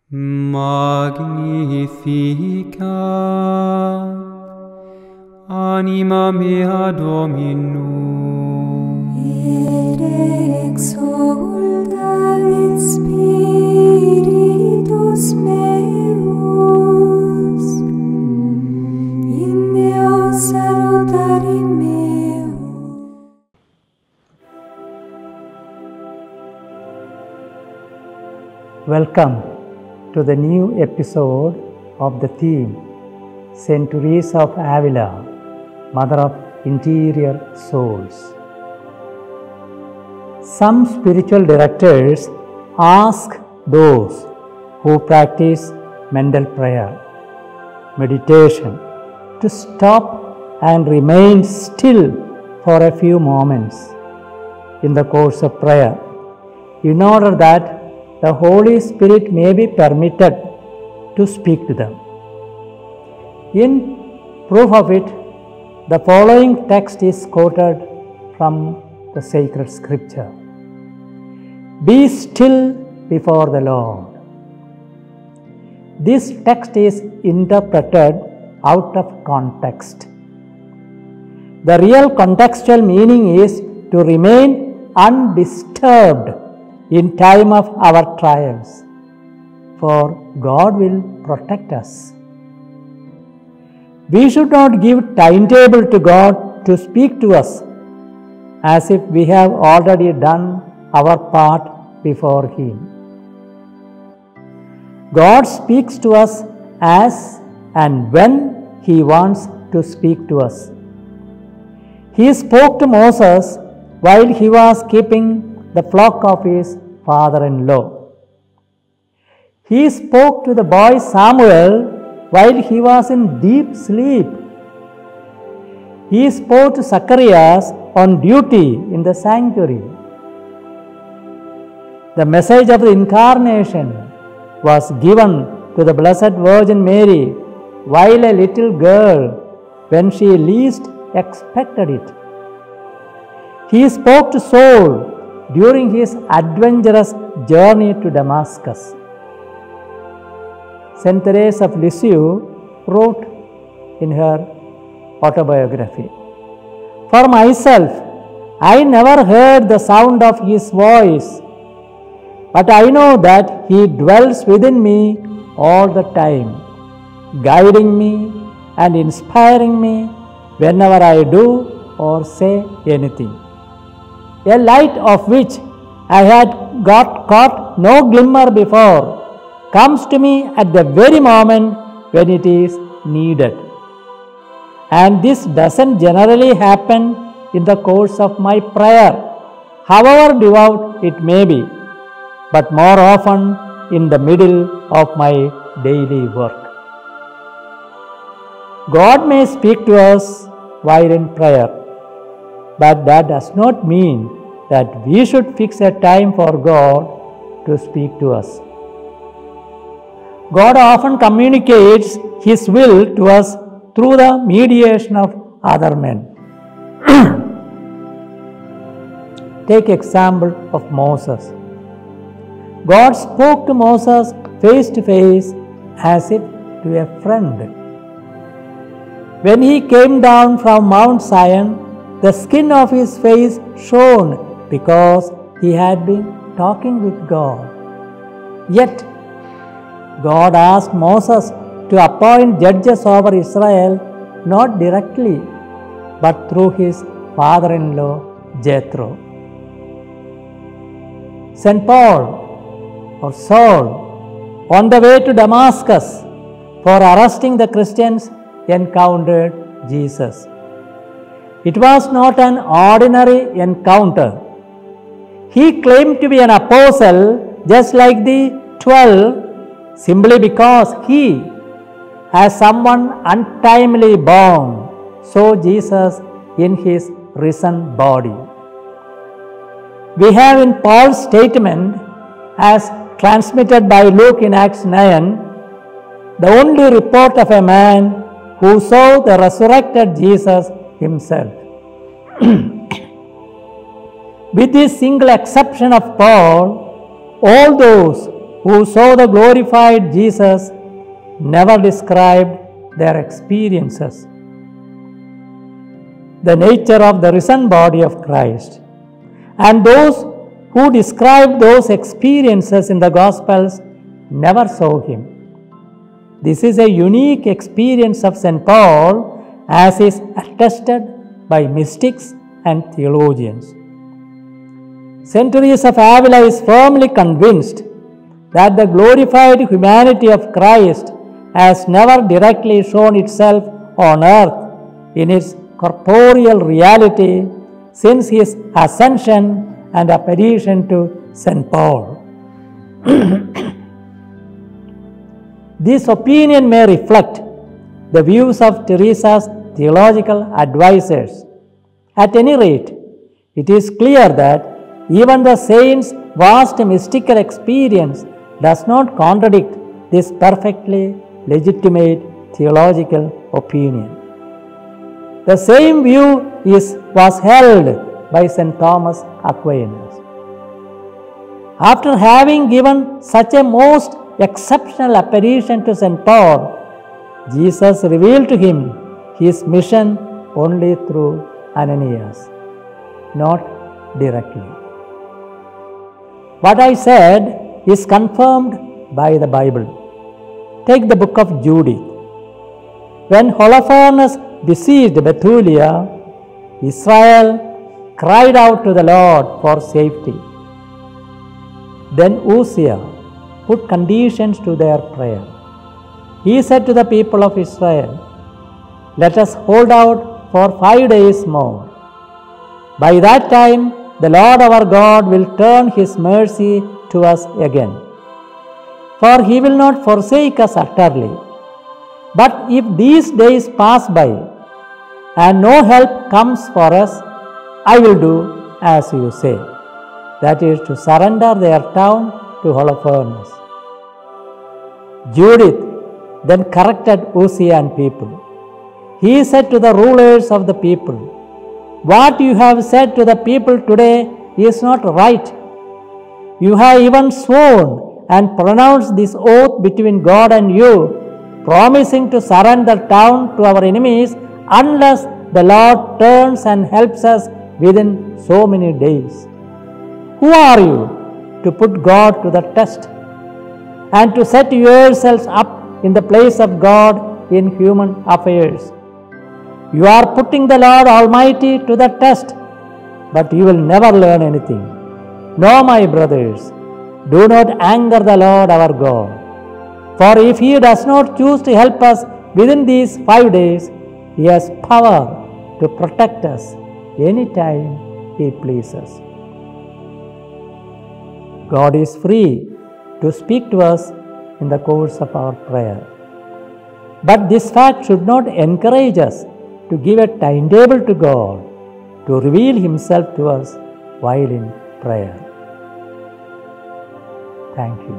Magnificat anima mea Dominum, et exultavit spiritus meus in Deo salutari meo. Welcome to the new episode of the theme Saint Teresa of Avila, Mother of Interior Souls. Some spiritual directors ask those who practice mental prayer, meditation, to stop and remain still for a few moments in the course of prayer, in order that the Holy Spirit may be permitted to speak to them. In proof of it, the following text is quoted from the sacred scripture. Be still before the Lord. This text is interpreted out of context. The real contextual meaning is to remain undisturbed in time of our trials, for God will protect us. We should not give timetable to God to speak to us as if we have already done our part before Him. God speaks to us as and when He wants to speak to us. He spoke to Moses while he was keeping the flock of his father-in-law. He spoke to the boy Samuel while he was in deep sleep. He spoke to Zacharias on duty in the sanctuary. The message of the Incarnation was given to the Blessed Virgin Mary while a little girl when she least expected it. He spoke to Saul during his adventurous journey to Damascus. Saint Teresa of Lisieux wrote in her autobiography, "For myself, I never heard the sound of His voice, but I know that He dwells within me all the time, guiding me and inspiring me whenever I do or say anything. A light of which I had caught no glimmer before comes to me at the very moment when it is needed. And this doesn't generally happen in the course of my prayer, however devout it may be, but more often in the middle of my daily work." God may speak to us while in prayer, but that does not mean that we should fix a time for God to speak to us. God often communicates His will to us through the mediation of other men. Take example of Moses. God spoke to Moses face to face as if to a friend. When he came down from Mount Zion, the skin of his face shone because he had been talking with God. Yet, God asked Moses to appoint judges over Israel not directly, but through his father-in-law Jethro. St. Paul or Saul, on the way to Damascus for arresting the Christians, encountered Jesus. It was not an ordinary encounter. He claimed to be an apostle just like the 12 simply because he, as someone untimely born, saw Jesus in his risen body. We have in Paul's statement, as transmitted by Luke in Acts 9, the only report of a man who saw the resurrected Jesus himself. With the single exception of Paul, all those who saw the glorified Jesus never described their experiences. The nature of the risen body of Christ, and those who described those experiences in the Gospels never saw him. This is a unique experience of St. Paul, as is attested by mystics and theologians. St. Teresa of Avila is firmly convinced that the glorified humanity of Christ has never directly shown itself on earth in its corporeal reality since his ascension and apparition to St. Paul. This opinion may reflect the views of Teresa's theological advisors. At any rate, it is clear that even the saint's vast mystical experience does not contradict this perfectly legitimate theological opinion. The same view was held by St. Thomas Aquinas. After having given such a most exceptional apparition to St. Paul, Jesus revealed to him his mission only through Ananias, not directly. What I said is confirmed by the Bible. Take the book of Judith. When Holofernes besieged Bethulia, Israel cried out to the Lord for safety. Then Uzziah put conditions to their prayer. He said to the people of Israel, "Let us hold out for 5 days more. By that time, the Lord our God will turn his mercy to us again. For he will not forsake us utterly. But if these days pass by and no help comes for us, I will do as you say." That is, to surrender their town to Holofernes. Judith then corrected Uzziah and people. He said to the rulers of the people, "What you have said to the people today is not right. You have even sworn and pronounced this oath between God and you, promising to surrender the town to our enemies unless the Lord turns and helps us within so many days. Who are you to put God to the test and to set yourselves up in the place of God in human affairs? You are putting the Lord Almighty to the test, but you will never learn anything. No, my brothers, do not anger the Lord our God. For if He does not choose to help us within these 5 days, He has power to protect us anytime He pleases." God is free to speak to us in the course of our prayer. But this fact should not encourage us to give a timetable to God to reveal Himself to us while in prayer. Thank you.